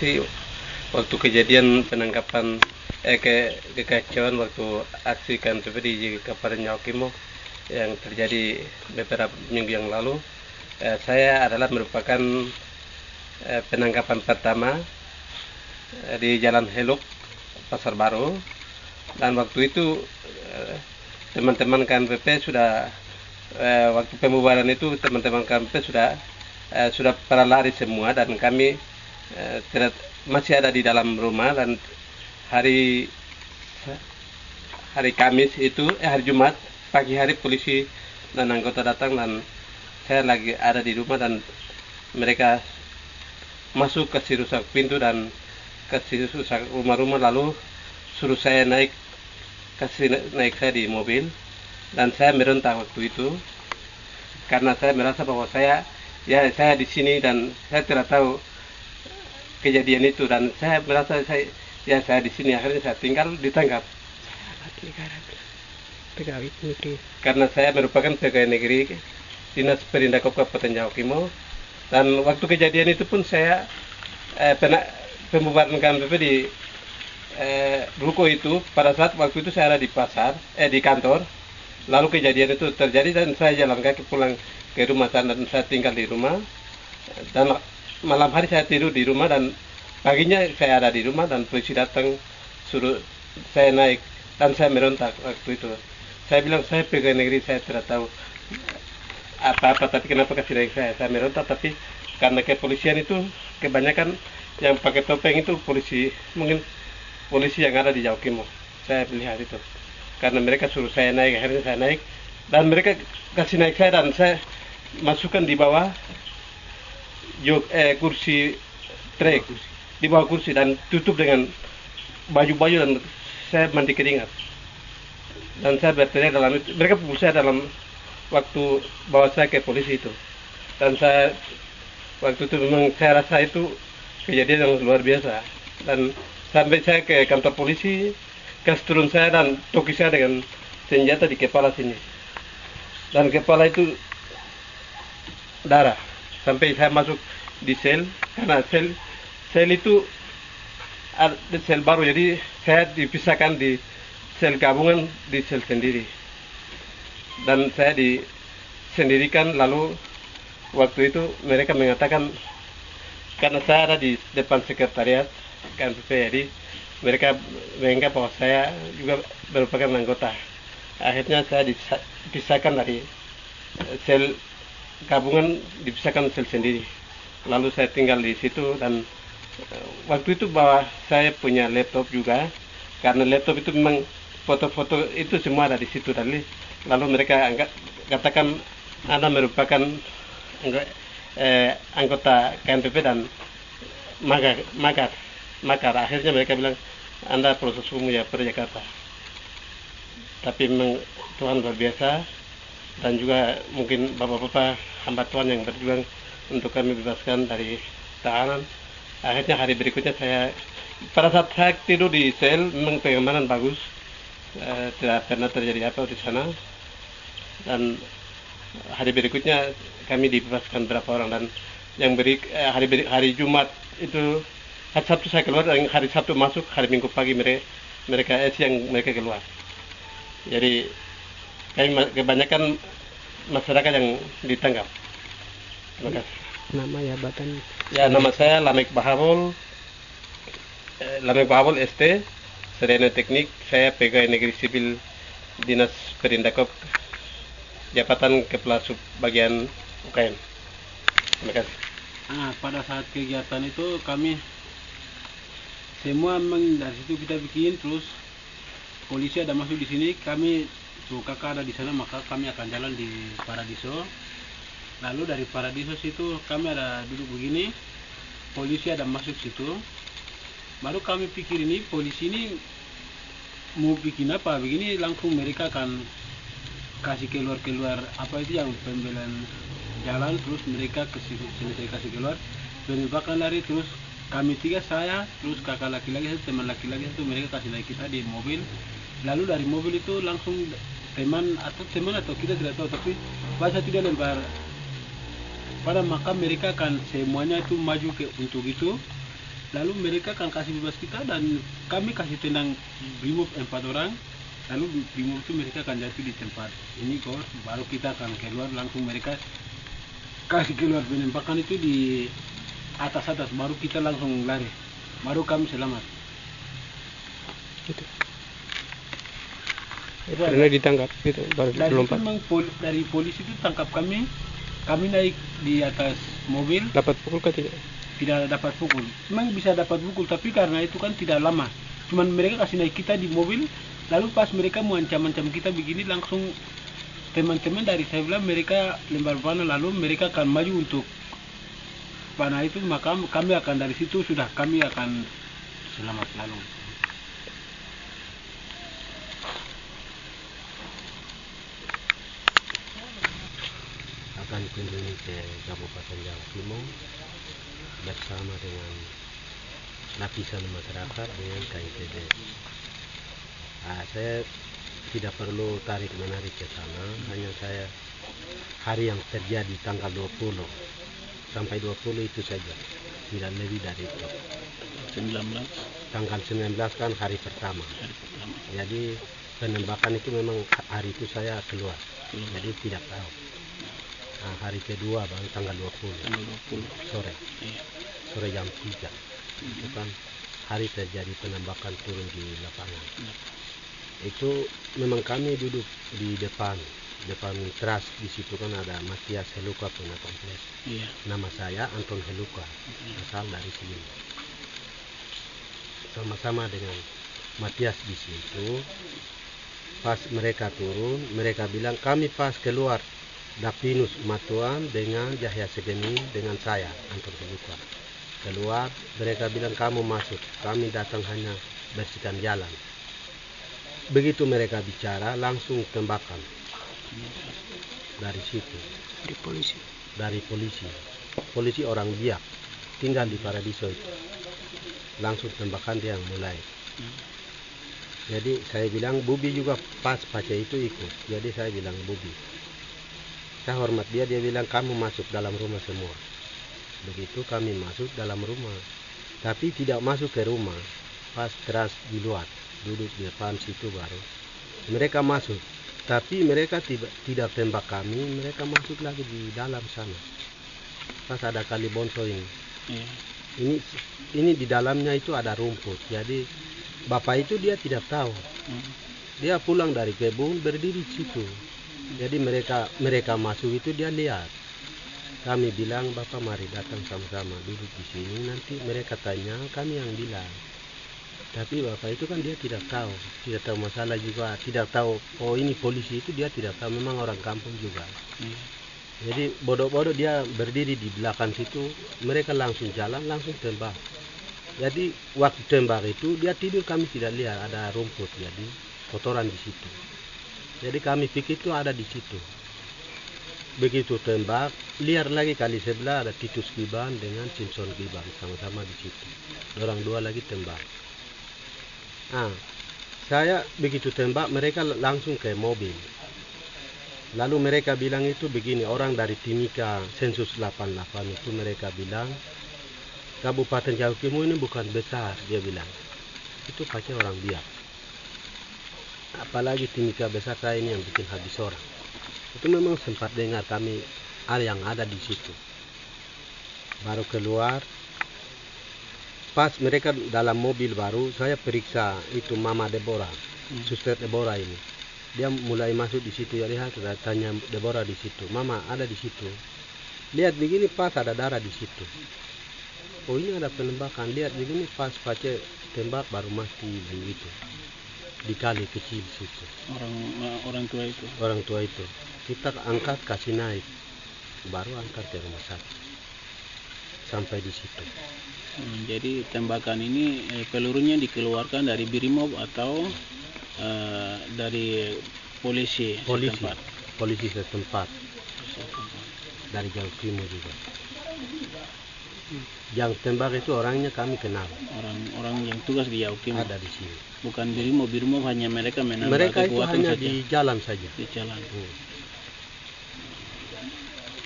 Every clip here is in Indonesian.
sih waktu kejadian penangkapan kekacauan waktu aksi KMPP di Kabupaten Yaukimo yang terjadi beberapa minggu yang lalu. Saya adalah merupakan penangkapan pertama di Jalan Heluk, Pasar Baru, dan waktu itu teman-teman KMPP sudah waktu pembubaran itu teman-teman KMPP sudah pada lari semua, dan kami masih ada di dalam rumah. Dan hari Kamis itu hari Jumat pagi hari polisi dan anggota datang, dan saya lagi ada di rumah, dan mereka masuk ke si rusak pintu dan ke si rusak rumah-rumah, lalu suruh saya naik saya di mobil, dan saya meronta waktu itu karena saya merasa bahwa saya di sini dan saya tidak tahu kejadian itu, dan saya merasa saya di sini. Akhirnya saya tinggal ditangkap pegawai negeri karena saya merupakan pegawai negeri Dinas Perindakop Kabupaten Yaukimo, dan waktu kejadian itu pun saya pembubaran KMPP di ruko itu. Pada saat waktu itu saya ada di pasar di kantor, lalu kejadian itu terjadi dan saya jalan kaki pulang ke rumah, dan saya tinggal di rumah, dan malam hari saya tidur di rumah, dan paginya saya ada di rumah, dan polisi datang suruh saya naik, dan saya merontak waktu itu. Saya bilang saya pegawai negeri, saya tidak tahu apa-apa, tapi kenapa kasih naik saya merontak. Tapi karena kepolisian itu kebanyakan yang pakai topeng itu polisi, mungkin polisi yang ada di Yaukimo, saya lihat itu. Karena mereka suruh saya naik, akhirnya saya naik, dan mereka kasih naik saya, dan saya masukkan di bawah kursi trek, di bawah kursi, dan tutup dengan baju-baju, dan saya mandi keringat, dan saya berteriak dalam itu. Mereka pukul saya dalam waktu bawa saya ke polisi itu, dan saya waktu itu memang saya rasa itu kejadian yang luar biasa. Dan sampai saya ke kantor polisi, kasih turun saya dan toki saya dengan senjata di kepala sini, dan kepala itu darah sampai saya masuk di sel. Karena sel itu ada sel baru, jadi saya dipisahkan di sel gabungan, di sel sendiri, dan saya disendirikan. Lalu waktu itu mereka mengatakan, karena saya ada di depan sekretariat KMPP, jadi mereka menganggap bahwa saya juga merupakan anggota. Akhirnya saya dipisahkan dari sel gabungan, dipisahkan sel sendiri. Lalu saya tinggal di situ, dan waktu itu bahwa saya punya laptop juga, karena laptop itu memang foto-foto itu semua ada di situ. Lalu mereka katakan Anda merupakan anggota KMPP dan makar. Akhirnya mereka bilang Anda proses hukum ya per Jakarta. Tapi memang Tuhan luar biasa, dan juga mungkin bapak-bapak hamba Tuhan yang berjuang untuk kami bebaskan dari tahanan. Akhirnya hari berikutnya pada saat saya tidur di sel, memang pengamanan bagus, tidak pernah terjadi apa di sana. Dan hari berikutnya kami dibebaskan berapa orang, dan yang hari Jumat itu, hari Sabtu saya keluar, dan hari Sabtu masuk, hari Minggu pagi mereka siang mereka keluar. Jadi kami kebanyakan masyarakat yang ditangkap. Terima kasih. nama jabatan Ya, nama saya Lamek Bahabol ST, Sarjana Teknik. Saya pegawai negeri sipil Dinas Perindakop Jabatan Kepala Sub Bagian UKM. Terima kasih. Pada saat kegiatan itu kami semua memang dari situ kita bikin, terus polisi ada masuk di sini, kami kakak ada di sana, maka kami akan jalan di Paradiso. Lalu dari Paradiso situ kami ada duduk begini, polisi ada masuk situ. Baru kami pikir ini polisi ini mau bikin apa begini, langsung mereka akan kasih keluar apa itu yang pembelaan jalan, terus mereka selesai kasih keluar, penembakan lari. Terus kami tiga, saya terus kakak laki-laki satu, teman laki-laki satu, mereka kasih naik kita di mobil. Lalu dari mobil itu langsung teman atau kita tidak tahu, tapi bahasa tidak lempar pada, maka mereka akan semuanya itu maju ke untuk itu. lalu mereka akan kasih bebas kita dan kami kasih tendang Brimob 4 orang, lalu Brimob itu mereka akan jatuh di tempat ini kok, baru kita akan keluar, langsung mereka kasih keluar penembakan itu di atas, baru kita langsung lari, baru kami selamat. Gitu. Karena ditangkap gitu baru Dari itu lompat. memang dari polisi itu tangkap kami naik di atas mobil. Dapat pukul kah tidak? Tidak dapat pukul, memang bisa dapat pukul, tapi karena itu kan tidak lama, cuman mereka kasih naik kita di mobil, lalu pas mereka mau ancam-ancam kita begini, langsung teman-teman dari saya bilang mereka lempar panah, lalu mereka akan maju untuk panah itu, maka kami akan dari situ sudah kami akan selamat lalu. Akan kunjungi ke Kabupaten Jawa Timur bersama dengan lapisan masyarakat dengan KITB. Saya tidak perlu tarik menarik ke sana, hanya saya hari yang terjadi tanggal 20 sampai 20 itu saja, tidak lebih dari itu. 19. Tanggal 19 kan hari pertama. Jadi penembakan itu memang hari itu saya keluar, jadi tidak tahu. Nah, hari kedua baru tanggal 20 sore, sore jam 3 itu kan hari terjadi penembakan turun di lapangan. Itu memang kami duduk di depan teras, di situ kan ada Matias Heluka punya kompleks. Nama saya Anton Heluka, asal dari sini. Sama-sama dengan Matias di situ. Pas mereka turun, mereka bilang kami pas keluar Dapinus Matuan dengan Yahya Segeni dengan saya Anton Heluka keluar, mereka bilang kamu masuk, kami datang hanya bersihkan jalan. Begitu mereka bicara langsung tembakan dari situ, dari polisi orang Biak tinggal di Paradiso itu, langsung tembakan dia yang mulai. Jadi saya bilang Bubi juga pas pace itu ikut, jadi saya bilang Bubi, saya hormat dia bilang kamu masuk dalam rumah semua. Begitu kami masuk dalam rumah, tapi tidak masuk ke rumah, pas teras di luar, duduk di depan situ baru mereka masuk, tapi mereka tidak tembak kami, mereka masuk lagi di dalam sana. Pas ada kali bonto ini di dalamnya itu ada rumput, jadi bapak itu dia tidak tahu, dia pulang dari kebun berdiri di situ. Jadi mereka masuk itu dia lihat. Kami bilang bapak mari datang sama-sama duduk di sini, nanti mereka tanya kami yang bilang. Tapi bapak itu kan dia tidak tahu masalah juga, tidak tahu oh ini polisi, itu dia tidak tahu, memang orang kampung juga. Jadi bodoh-bodoh dia berdiri di belakang situ, mereka langsung jalan langsung tembak. Jadi waktu tembak itu dia tidur, kami tidak lihat ada rumput, jadi kotoran di situ. Jadi kami pikir itu ada di situ. Begitu tembak, lihat lagi kali sebelah ada Titus Giban dengan Simpson Giban sama-sama di situ. Orang dua lagi tembak. Saya begitu tembak mereka langsung ke mobil. Lalu mereka bilang itu begini, orang dari Timika Sensus 88 itu mereka bilang Kabupaten Jawa Timur ini bukan besar, dia bilang. Itu pakai orang Biak. Apalagi Timika besar, saya ini yang bikin habis orang. Itu memang sempat dengar kami yang ada di situ. Baru keluar, pas mereka dalam mobil baru saya periksa itu Mama Deborah, Suster Deborah ini. Dia mulai masuk di situ, ya lihat, tanya Deborah di situ, Mama ada di situ. Lihat begini pas ada darah di situ. Oh ini ada penembakan, lihat begini pas pakai tembak baru mati begitu. Di kali kecil situ. Orang tua itu. Kita angkat kasih naik, baru angkat ke rumah sakit. Sampai di situ. Jadi tembakan ini pelurunya dikeluarkan dari Brimob atau dari polisi setempat. Dari Jawa Timur juga. Yang tembak itu orangnya kami kenal. Orang yang tugas di Jawa Timur ada di sini. Bukan Brimob hanya mereka menambah mereka kekuatan itu hanya saja. di jalan saja. Di jalan.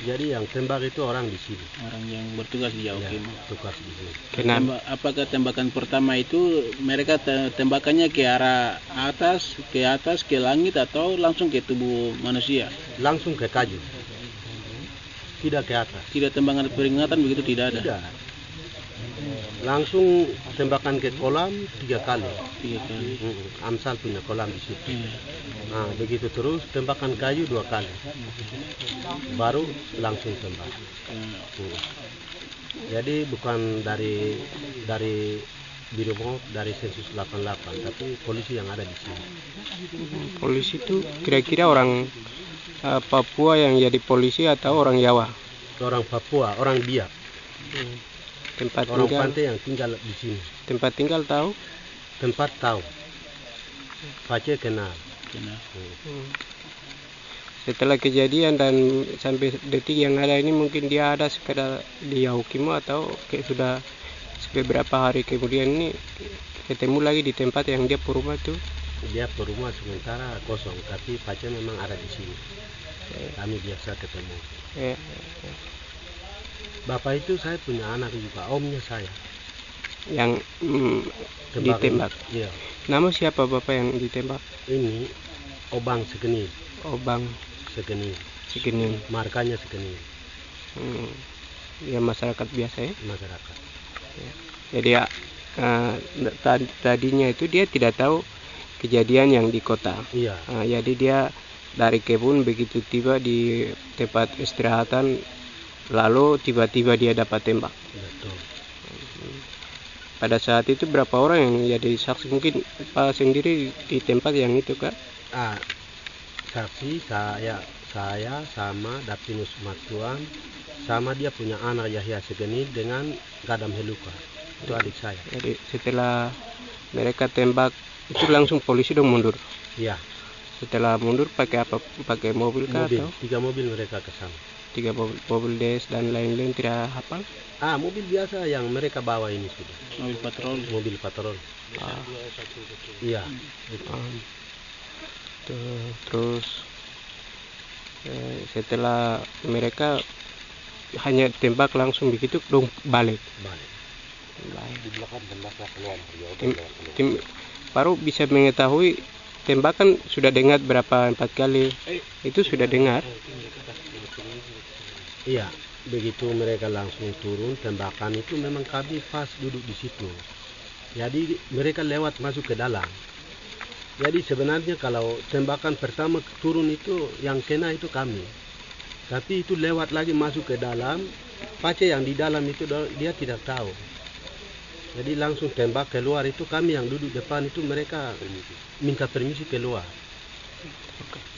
Jadi yang tembak itu orang di sini. Orang yang bertugas di Ya, Yaokim. tugas di sini. Kenapa? Apakah tembakan pertama itu mereka tembakannya ke arah atas, ke langit atau langsung ke tubuh manusia? Langsung ke kayu. Tidak ke atas. Tidak tembakan peringatan begitu, tidak ada. Tidak. Langsung tembakan ke kolam 3 kali. 3 kali. Amsal punya kolam di situ. Iya. Nah, begitu terus tembakan kayu 2 kali. Baru langsung tembak. Jadi bukan dari Brimob, dari Sensus 88, tapi polisi yang ada di sini. Polisi itu kira-kira orang Papua yang jadi polisi atau orang Jawa? Orang Papua, orang Biak, Tempat orang tinggal, pantai yang tinggal di sini. tempat tinggal tahu? Tempat tahu. Pace kenal. Setelah kejadian dan sampai detik yang ada ini mungkin dia ada sekedar di Yaukimo atau kayak sudah beberapa hari kemudian ini ketemu lagi di tempat yang dia rumah itu. Dia rumah sementara kosong, tapi Pace memang ada di sini. Kami biasa ketemu. Bapak itu saya punya anak juga, omnya saya. Yang ditembak. Iya. Nama siapa bapak yang ditembak? Ini Obang Segenil. Obang Segenil. Segening. Markanya Segenil. Ya masyarakat biasa ya. Masyarakat. Jadi ya, tadinya itu dia tidak tahu kejadian yang di kota. Iya. Jadi dia dari kebun begitu tiba di tempat istirahatan, lalu tiba-tiba dia dapat tembak. Betul. Pada saat itu berapa orang yang jadi saksi? Mungkin Pak sendiri di tempat yang itu Kak? Saksi saya sama Dapinus Matuan, sama dia punya anak Yahya Segenil dengan Gadam Heluka. Itu adik saya. Jadi setelah mereka tembak itu langsung polisi dong mundur. Iya. Setelah mundur pakai apa? Pakai mobil kah Mobil, atau 3 mobil mereka ke sana. 3 mobil des dan lain-lain tidak hafal? Mobil biasa yang mereka bawa ini sudah. Mobil patrol. Mobil patrol. Iya. Itu. Terus setelah mereka hanya tembak langsung begitu dong balik. Di belakang tembaknya keluar. Tim baru bisa mengetahui tembakan sudah dengar berapa 4 kali itu sudah dengar. Iya, begitu mereka langsung turun tembakan itu memang kami pas duduk di situ. Jadi mereka lewat masuk ke dalam. Jadi sebenarnya kalau tembakan pertama turun itu yang kena itu kami. Tapi itu lewat lagi masuk ke dalam, Pace yang di dalam itu dia tidak tahu. Jadi langsung tembak keluar itu kami yang duduk depan itu mereka minta permisi keluar.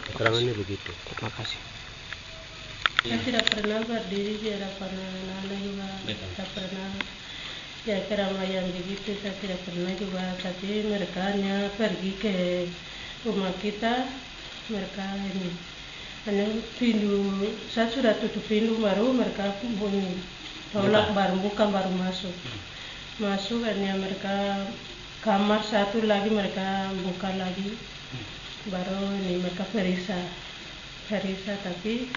Keterangannya begitu. Terima kasih. Saya tidak pernah berdiri di hadapan anak-anak juga, tidak pernah ya keramaian begitu, saya tidak pernah juga. Tapi mereka hanya pergi ke rumah kita, mereka ini hanya pintu, saya sudah tutup pintu baru mereka bunyi tolak baru bukan baru masuk hanya mereka kamar satu lagi mereka buka lagi baru ini mereka periksa tapi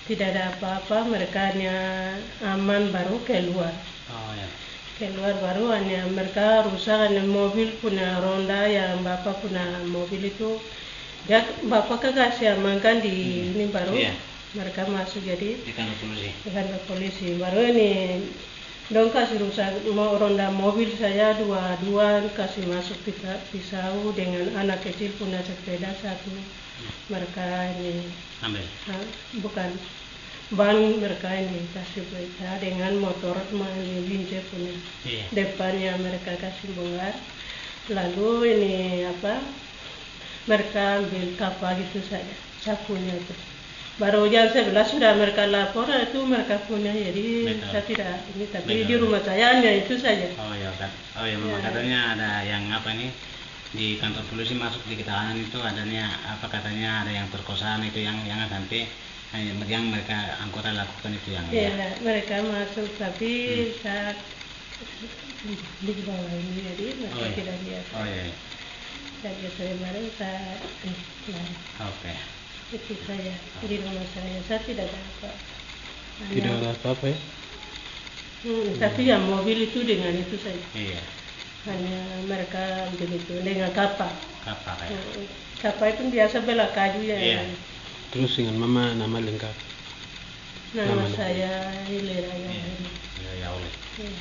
tidak ada apa-apa, mereka hanya aman baru keluar. Keluar baru hanya mereka rusak hanya mobil punya Ronda yang bapak punya mobil itu dia bapak kasih amankan di ini baru mereka masuk jadi di kantor polisi baru ini dong kasih rusak Ronda mobil saya dua kasih masuk pisau dengan anak kecil punya sepeda satu mereka ini bukan ban mereka ini kasih berita dengan motor melince punya depannya mereka kasih bongkar lalu ini mereka ambil kapal gitu saja sakunya itu baru jam 11 sudah mereka lapor itu mereka punya jadi saya tidak ini tapi di rumah saya hanya itu saja. Memang katanya ada yang di kantor polisi masuk di ketahanan itu adanya katanya ada yang perkosaan itu yang sampai yang mereka anggota lakukan itu yang mereka masuk tapi saya di bawah ini jadi mereka tidak lihat. Saya baru saya itu saya di rumah saya tidak ada apa. Tidak ada apa-apa ya? Tapi yang mobil itu dengan itu saja. Iya. Hanya mereka begitu dengan kapal. Kapal ya. Kapal itu biasa bela kayu ya. Iya. Terus dengan mama nama lengkap? Nama saya Hilera ya. Ya oleh. Iya.